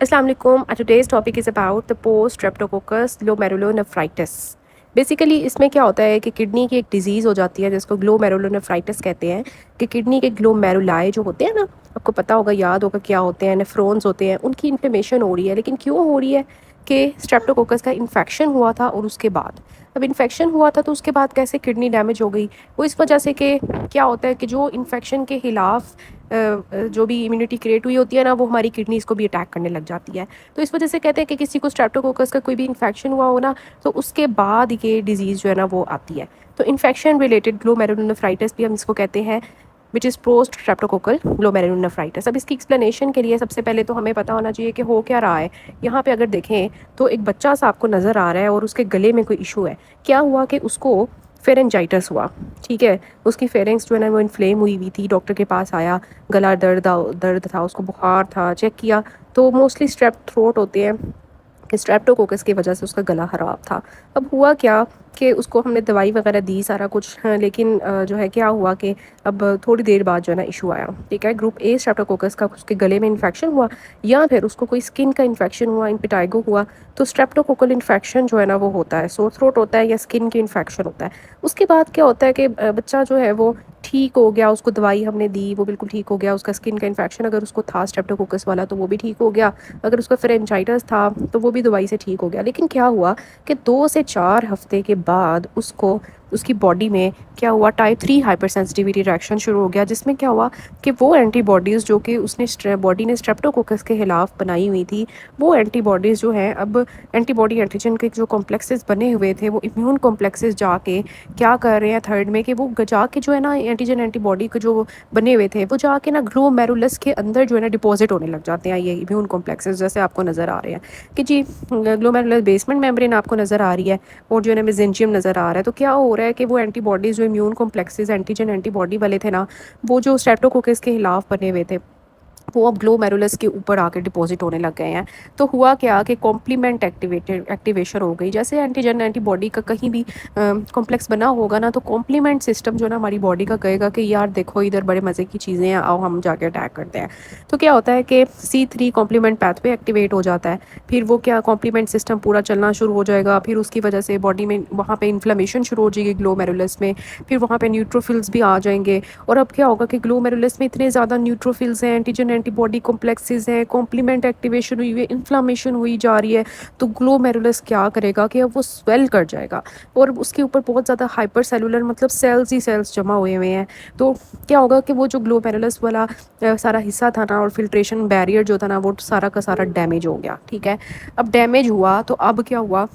Assalamu alaikum. Today's topic is about the post streptococcus glomerulonephritis. Basically इसमें क्या होता है कि किडनी की एक डिजीज़ हो जाती है जिसको ग्लोमेरुलोनेफ्राइटिस कहते हैं कि किडनी के ग्लोमेरुलाई जो होते हैं ना, आपको पता होगा, याद होगा क्या होते हैं, नेफ्रॉन्स होते हैं, उनकी इन्फ्लेमेशन हो रही है। लेकिन क्यों हो रही है? कि स्ट्रेप्टोकोकस का इन्फेक्शन हुआ था और उसके बाद अब इन्फेक्शन हुआ था तो उसके बाद कैसे किडनी डैमेज हो गई? वो इस वजह से कि क्या होता है कि जो इन्फेक्शन के खिलाफ जो भी इम्यूनिटी क्रिएट हुई होती है ना, वो हमारी किडनीज़ को भी अटैक करने लग जाती है। तो इस वजह से कहते हैं कि किसी को स्ट्रेप्टोकोकस का कोई भी इन्फेक्शन हुआ हो ना, तो उसके बाद ये डिज़ीज़ जो है ना वो आती है। तो इन्फेक्शन रिलेटेड ग्लोमेरुलोनेफ्राइटिस भी हम इसको कहते हैं, which is post streptococcal glomerulonephritis. अब इसकी एक्सप्लेनेशन के लिए सबसे पहले तो हमें पता होना चाहिए कि हो क्या रहा है। यहाँ पे अगर देखें तो एक बच्चा सा आपको नज़र आ रहा है और उसके गले में कोई इशू है। क्या हुआ कि उसको फेरेंजाइटिस हुआ, ठीक है। उसकी फेरेंक्स जो है ना वो इन्फ्लेम हुई थी, डॉक्टर के पास आया, गला दर्द था, उसको बुखार था, चेक किया तो मोस्टली स्ट्रेप थ्रोट होते हैं कि स्ट्रेप्टोकोकस की वजह से उसका गला ख़राब था। अब हुआ क्या कि उसको हमने दवाई वगैरह दी, सारा कुछ, हाँ, लेकिन जो है क्या हुआ कि अब थोड़ी देर बाद जो है ना इशू आया, ठीक है। ग्रुप ए स्ट्रेप्टोकोकस का उसके गले में इन्फेक्शन हुआ या फिर उसको कोई स्किन का इन्फेक्शन हुआ, इम्पेटाइगो हुआ। तो स्ट्रेप्टोकोकल इन्फेक्शन जो है ना वो होता है, सोर थ्रोट होता है या स्किन की इन्फेक्शन होता है। उसके बाद क्या होता है कि बच्चा जो है वो ठीक हो गया, उसको दवाई हमने दी, वो बिल्कुल ठीक हो गया। उसका स्किन का इन्फेक्शन अगर उसको था स्ट्रेप्टोकोकस वाला तो वो भी ठीक हो गया, अगर उसका फेरेंजाइटिस था तो वो भी दवाई से ठीक हो गया। लेकिन क्या हुआ कि 2 से 4 हफ्ते के बाद उसको उसकी बॉडी में क्या हुआ, टाइप 3 हाइपर सेंसिटिविटी रिएक्शन शुरू हो गया, जिसमें क्या हुआ कि वो एंटीबॉडीज़ जो कि उसने बॉडी ने स्ट्रेप्टोकोकस के खिलाफ बनाई हुई थी, वो एंटीबॉडीज़ जो हैं अब एंटीबॉडी एंटीजन के जो कॉम्प्लेक्सेस बने हुए थे, वो इम्यून कॉम्प्लेक्सेस जाके क्या कर रहे हैं थर्ड में कि वो जाके जो है ना एंटीजन एंटीबॉडी के जो बने हुए थे वो जाके ना ग्लोमेरुलस के अंदर जो है ना डिपॉजिट होने लग जाते हैं। ये इम्यून कॉम्प्लेक्सेस जैसे आपको नज़र आ रहे हैं कि जी ग्लोमेरुलर बेसमेंट मेम्ब्रेन आपको नज़र आ रही है और जो है ना मेसेंचियम नज़र आ रहा है। तो क्या हो रहा है कि वो एंटीबॉडीज़ जो इम्यून कॉम्प्लेक्सेस एंटीजन एंटीबॉडी वाले थे ना, वो जो स्ट्रेप्टोकोकस के खिलाफ बने हुए थे, वो अब ग्लोमेरुलस के ऊपर आके डिपॉजिट होने लग गए हैं। तो हुआ क्या कि कॉम्प्लीमेंट एक्टिवेशन हो गई। जैसे एंटीजन एंटीबॉडी का कहीं भी कॉम्प्लेक्स बना होगा ना, तो कॉम्प्लीमेंट सिस्टम जो है ना हमारी बॉडी का कहेगा कि यार देखो इधर बड़े मज़े की चीज़ें हैं, आओ हम जाके अटैक करते हैं। तो क्या होता है कि C3 कॉम्प्लीमेंट पाथवे एक्टिवेट हो जाता है, फिर वो क्या कॉम्प्लीमेंट सिस्टम पूरा चलना शुरू हो जाएगा, फिर उसकी वजह से बॉडी में वहाँ पे इन्फ्लेमेशन शुरू हो जाएगी ग्लोमेरुलस में, फिर वहाँ पे न्यूट्रोफिल्स भी आ जाएंगे। और अब क्या होगा कि ग्लोमेरुलस में इतने ज़्यादा न्यूट्रोफिल्स हैं, एंटीजन एंटीबॉडी कॉम्प्लेक्सेस हैं, कॉम्प्लीमेंट एक्टिवेशन हुई है, इन्फ्लामेशन हुई जा रही है। तो ग्लोमेरुलस क्या करेगा कि अब वो स्वेल कर जाएगा और उसके ऊपर बहुत ज़्यादा हाइपर सेलुलर मतलब सेल्स ही सेल्स जमा हुए हुए हैं। तो क्या होगा कि वो जो ग्लोमेरुलस वाला सारा हिस्सा था ना और फिल्ट्रेशन बैरियर जो था ना, वो सारा का सारा डैमेज हो गया, ठीक है। अब डैमेज हुआ तो अब क्या हुआ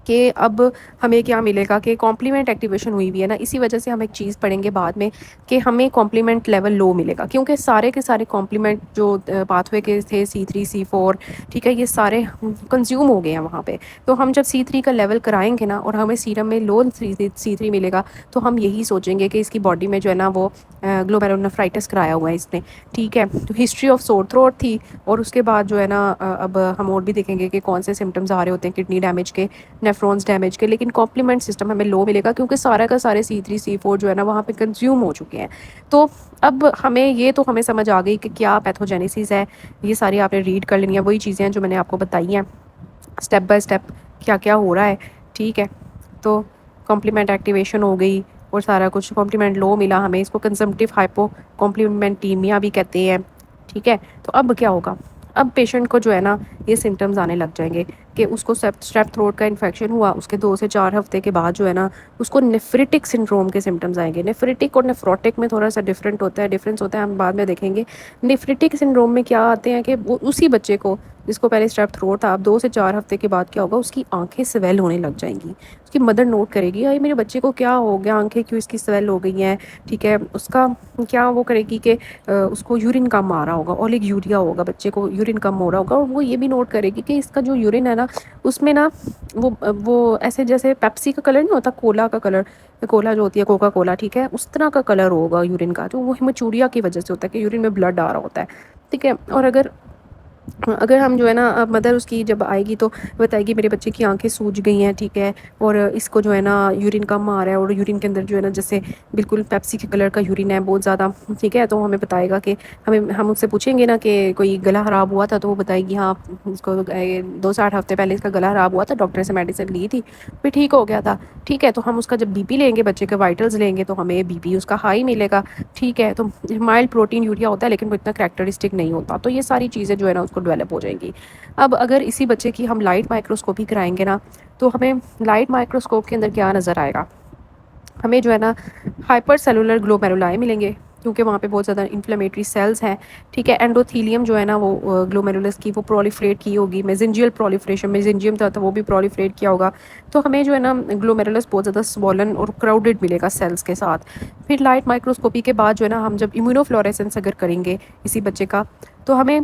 कि अब हमें क्या मिलेगा कि कॉम्प्लीमेंट एक्टिवेशन हुई हुई है ना, इसी वजह से हम एक चीज़ पढ़ेंगे बाद में कि हमें कॉम्प्लीमेंट लेवल लो मिलेगा, क्योंकि सारे के सारे कॉम्प्लीमेंट जो पाथवे के थे C3 C4, ठीक है, ये सारे कंज्यूम हो गए हैं वहाँ पे। तो हम जब C3 का लेवल कराएंगे ना और हमें सीरम में लो C3 मिलेगा, तो हम यही सोचेंगे कि इसकी बॉडी में जो है ना वो ग्लोमेरुलोनेफ्राइटिस कराया हुआ है इसने, ठीक है। तो हिस्ट्री ऑफ सोर थ्रोट थी और उसके बाद जो है ना अब हम और भी देखेंगे कि कौन से सिम्टम्स आ रहे होते हैं किडनी डैमेज के, नेफ्रॉन्स डैमेज के। लेकिन कॉम्प्लीमेंट सिस्टम हमें लो मिलेगा क्योंकि सारा का सारे C3 C4 जो है ना वहाँ पे कंज्यूम हो चुके हैं। तो अब हमें समझ आ गई कि क्या पैथोजेनेसिस है, ये सारी आपने रीड कर लेनी है, वही चीज़ें हैं जो मैंने आपको बताई हैं स्टेप बाय स्टेप क्या क्या हो रहा है, ठीक है। तो कॉम्प्लीमेंट एक्टिवेशन हो गई और सारा कुछ, कॉम्प्लीमेंट लो मिला हमें, इसको कंजम्पटिव हाइपो कॉम्प्लीमेंटीमिया भी कहते हैं, ठीक है। तो अब क्या होगा, अब पेशेंट को जो है ना ये सिम्टम्स आने लग जाएंगे कि उसको स्ट्रेप थ्रोट का इन्फेक्शन हुआ, उसके 2 से 4 हफ्ते के बाद जो है ना उसको नेफ्रिटिक सिंड्रोम के सिम्टम्स आएंगे। नेफ्रिटिक और नेफ्रोटिक में थोड़ा सा डिफरेंस होता है, हम बाद में देखेंगे। नेफ्रिटिक सिंड्रोम में क्या आते हैं कि वो उसी बच्चे को जिसको पहले स्ट्रेप थ्रोट था, अब 2 से 4 हफ्ते के बाद क्या होगा, उसकी आंखें स्वेल होने लग जाएंगी। उसकी मदर नोट करेगी, अरे मेरे बच्चे को क्या हो गया, आंखें क्यों इसकी स्वेल हो गई हैं, ठीक है। उसका क्या वो करेगी कि उसको यूरिन कम आ रहा होगा, ओलिग यूरिया होगा, बच्चे को यूरिन कम हो रहा होगा। और वो ये भी नोट करेगी कि इसका जो यूरिन है ना उसमें ना वो ऐसे जैसे पेप्सी का कलर नहीं होता, कोला का कलर, कोला जो होती है कोका कोला, ठीक है, उस तरह का कलर होगा यूरिन का, जो वो हिमोचूरिया की वजह से होता है कि यूरिन में ब्लड आ रहा होता है, ठीक है। और अगर اگر ہم جو ہے نا مدر اس کی جب آئے گی تو بتائے گی میرے بچے کی آنکھیں سوج گئی ہیں، ٹھیک ہے، اور اس کو جو ہے نا یورین کم آ رہا ہے، اور یورین کے اندر جو ہے نا جیسے بالکل پیپسی کے کلر کا یورین ہے بہت زیادہ، ٹھیک ہے، تو ہمیں بتائے گا کہ ہم اس سے پوچھیں گے نا کہ کوئی گلا خراب ہوا تھا، تو وہ بتائے گی ہاں اس کو 2 سے 8 ہفتے پہلے اس کا گلا خراب ہوا تھا، ڈاکٹر سے میڈیسن لی تھی پھر ٹھیک ہو گیا تھا، ٹھیک ہے، تو ہم اس کا جب بی پی لیں گے، بچے کے وائٹلز لیں گے، تو ہمیں بی پی اس کا ہائی ملے گا، ٹھیک ہے، تو مائلڈ پروٹین یوریا ہوتا ہے لیکن وہ اتنا کریکٹرسٹک نہیں ہوتا، تو یہ ساری چیزیں جو ہے نا اس کو ڈیولپ ہو جائیں گی۔ اب اگر اسی بچے کی ہم لائٹ مائکروسکوپی کرائیں گے نا، تو ہمیں لائٹ مائکروسکوپ کے اندر کیا نظر آئے گا، ہمیں جو ہے نا ہائپر سیلولر گلومیرولائی ملیں گے، کیونکہ وہاں پہ بہت زیادہ انفلیمیٹری سیلز ہیں، ٹھیک ہے، اینڈوتھیلیم جو ہے نا وہ گلومیرولس کی وہ پرولیفریٹ کی ہوگی، میزنجیل پرولیفریشن، میزنجیم تھا تو وہ بھی پرولیفریٹ کیا ہوگا، تو ہمیں جو ہے نا گلومیرولس بہت زیادہ سوالن اور کراؤڈڈ ملے گا سیلز کے ساتھ۔ پھر لائٹ مائکروسکوپی کے بعد جو ہے نا ہم جب امیونو فلوریسنس اگر کریں گے اسی بچے کا، تو ہمیں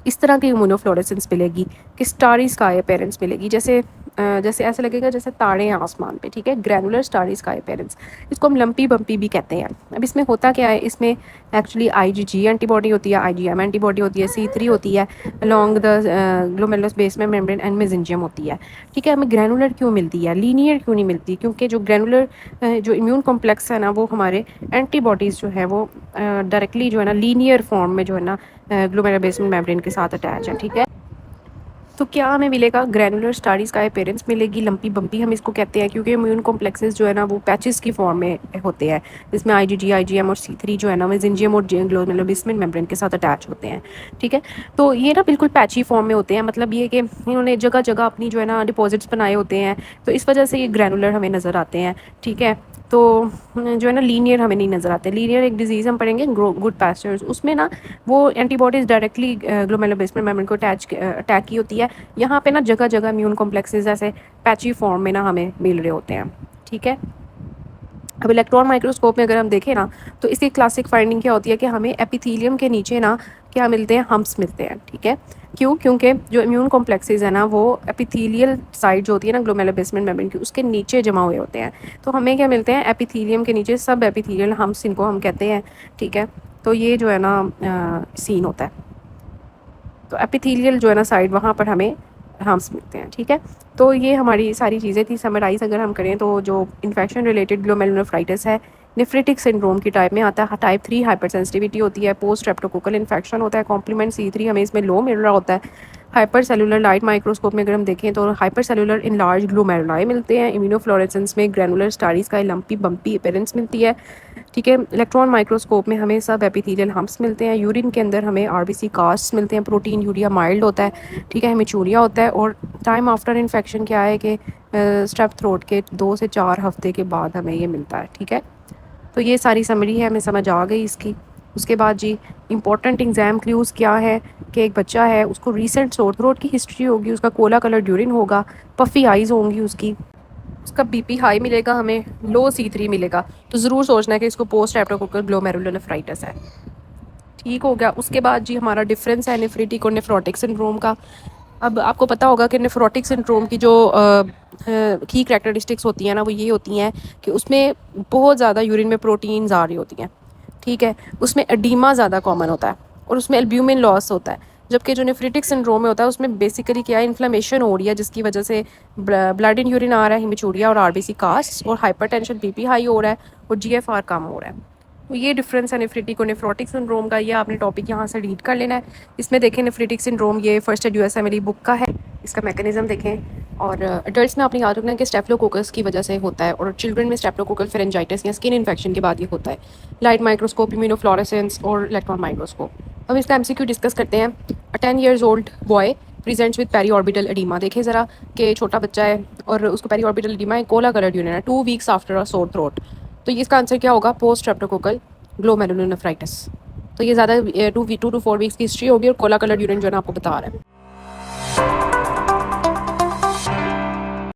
اس طرح کی امیونو فلوریسنس ملے گی کہ اسٹاری اسکائی اپیرنس ملے گی، جیسے ایسے لگے گا جیسے تارے ہیں آسمان پہ، ٹھیک ہے، گرینولر اسٹاری اسکائی اپیرنس، اس کو ہم لمپی بمپی بھی کہتے ہیں۔ اب اس میں ہوتا کیا ہے، اس میں actually I G G antibody ہوتی ہے، I G M antibody ہوتی ہے، C3 ہوتی ہے along the glomerulus basement membrane and mesenterium ہوتی ہے، ٹھیک ہے۔ ہمیں گرینولر کیوں ملتی ہے، لینئر کیوں نہیں ملتی، کیونکہ جو گرینولر جو امیون کمپلیکس ہے نا، وہ ہمارے اینٹی باڈیز جو ہے وہ ڈائریکٹلی جو ہے نا لینئر فارم میں جو ہے نا گلومیرولر بیسمنٹ میمبرین کے ساتھ اٹیچ ہے، ٹھیک ہے۔ تو کیا ہمیں ملے گا، گرینولر اسٹاریز کا اپیرنس ملے گی، لمپی بمپی ہم اس کو کہتے ہیں، کیونکہ امیون کمپلیکسز جو ہے نا وہ پیچز کی فارم میں ہوتے ہیں، جس میں آئی جی جی، آئی جی ایم اور C3 جو ہے نا میزنجیم اور گلومیرولر بیسمنٹ میمبرین کے ساتھ اٹیچ ہوتے ہیں، ٹھیک ہے۔ تو یہ نا بالکل پیچی فارم میں ہوتے ہیں، مطلب یہ کہ انہوں نے جگہ جگہ اپنی جو ہے نا ڈپازٹس بنائے ہوتے ہیں، تو اس وجہ سے یہ گرینولر ہمیں نظر آتے ہیں، ٹھیک ہے۔ تو جو ہے نا لینئر ہمیں نہیں نظر آتے، لینئر ایک ڈیزیز ہم پڑھیں گے گڈ پیسچرز، اس میں نا وہ antibodies directly glomerular basement membrane کو اٹیک کی ہوتی ہے، یہاں پہ نا جگہ جگہ امیون کمپلیکسز ایسے پیچی فارم میں نا ہمیں مل رہے ہوتے ہیں، ٹھیک ہے۔ اب الیکٹران مائکروسکوپ میں اگر ہم دیکھیں نا، تو اس کی کلاسک فائنڈنگ کیا ہوتی ہے کہ ہمیں ایپیتھیلیم کے نیچے نا کیا ملتے ہیں، ہمپس ملتے ہیں، ٹھیک ہے۔ کیوں؟ کیونکہ جو امیون کمپلیکسز ہیں نا وہ ایپیتھیلیل سائڈ جو ہوتی ہے نا گلومیرولر بیسمنٹ میمبرین کی، اس کے نیچے جمع ہوئے ہوتے ہیں، تو ہمیں کیا ملتے ہیں، ایپیتھیلیم کے نیچے سب ایپیتھیلیل ہمپس، ان کو ہم کہتے ہیں، ٹھیک ہے۔ تو یہ جو ہے نا سین ہوتا ہے، تو ایپیتھیلیل جو ہے نا سائڈ وہاں پر ہمیں ہارمس ملتے ہیں، ٹھیک ہے۔ تو یہ ہماری ساری چیزیں تھی، سمرائز اگر ہم کریں تو جو انفیکشن ریلیٹڈ گلومیرولونیفرائٹس ہے، نیفریٹک سنڈروم کی ٹائپ میں آتا ہے، ٹائپ 3 ہائپر سینسٹیوٹی ہوتی ہے، پوسٹ اسٹریپٹوکوکل انفیکشن ہوتا ہے، کمپلیمنٹ C3 ہمیں اس میں لو مل رہا ہوتا ہے۔ ہائپر سیلولر لائٹ مائکروسکوپ میں اگر ہم دیکھیں تو ہائپر سیلولر انلارج گلومیرولائی ملتے ہیں، امیونو فلوریسنس میں گرینولر اسٹاریز کا لمپی بمپی اپیرنس ملتی ہے، ٹھیک ہے۔ الیکٹران مائکروسکوپ میں ہمیں سب ایپیتھیلیل ہمپس ملتے ہیں، یورین کے اندر ہمیں RBC کاسٹ ملتے ہیں، پروٹین یوریا مائلڈ ہوتا ہے، ٹھیک ہے، ہیمیچوریا ہوتا ہے، اور ٹائم آفٹر انفیکشن کیا ہے کہ اسٹریپ تھروٹ کے 2 سے 4 ہفتے کے بعد ہمیں یہ ملتا ہے، ٹھیک ہے۔ تو یہ ساری سمری ہے، ہمیں سمجھ آ گئی اس کی۔ اس کے بعد جی امپورٹنٹ ایگزام کلیوز کیا ہے کہ ایک بچہ ہے، اس کو ریسنٹ سور تھروٹ کی ہسٹری ہوگی، اس کا کولا کلر یورین ہوگا، پفی آئیز ہوں گی اس کا بی پی ہائی ملے گا، ہمیں لو C3 ملے گا، تو ضرور سوچنا ہے کہ اس کو پوسٹ اسٹریپٹوکوکل گلومیرولونیفرائٹس ہے، ٹھیک ہو گیا۔ اس کے بعد جی ہمارا ڈفرینس ہے نیفریٹک اور نیفروٹک سنڈروم کا۔ اب آپ کو پتا ہوگا کہ نیفروٹک سنڈروم کی جو کی کریکٹرسٹکس ہوتی ہیں نا، وہ یہ ہوتی ہیں کہ اس میں بہت زیادہ یورین میں پروٹینز آ رہی ہوتی ہیں، ٹھیک ہے، اس میں ایڈیما زیادہ کامن ہوتا ہے، اور اس میں البیومن لاس ہوتا ہے، جبکہ جو نیفریٹک سنڈروم میں ہوتا ہے اس میں بیسیکلی کیا ہے، انفلیمیشن ہو رہی ہے، جس کی وجہ سے بلڈ ان یورین آ رہا ہے، ہیمیچوریا اور RBC کاسٹ، اور hypertension B P high ہو رہا ہے، اور GFR کم ہو رہا ہے۔ تو یہ ڈفرینس ہے نیفریٹک اور نیفروٹک سنڈروم کا، یہ آپ نے ٹاپک یہاں سے ریڈ کر لینا ہے۔ اس میں دیکھیں نیفریٹک سنڈروم یہ فرسٹ ایڈ USMLE بک کا ہے، اس کا میکانزم دیکھیں، اور اڈلٹس میں آپ نے یاد رکھنا ہے کہ اسٹیفلوکوکس کی وجہ سے ہوتا ہے، اور چلڈرن میں اسٹیفلوکوکل فیرنجائٹس یا اسکن انفیکشن کے بعد یہ ہوتا ہے۔ لائٹ مائکروسکوپ، امیونو فلوریسنس اور الیکٹران مائکروسکوپ۔ ہم اس کا MCQ ڈسکس کرتے ہیں۔ 10 years old boy presents with periorbital oedema, دیکھیں ذرا کہ چھوٹا بچہ ہے اور اس کو پیری آربیٹل ایڈیما ہے، کولا کلر یورین ہے، 2 weeks after a sore throat، تو اس کا آنسر کیا ہوگا، پوسٹ اسٹریپٹوکوکل گلومیرولونیفرائٹس۔ تو یہ زیادہ 2 to 4 weeks کی ہسٹری ہوگی، اور کولا کلر یورین جو ہے نا آپ کو بتا رہا ہے۔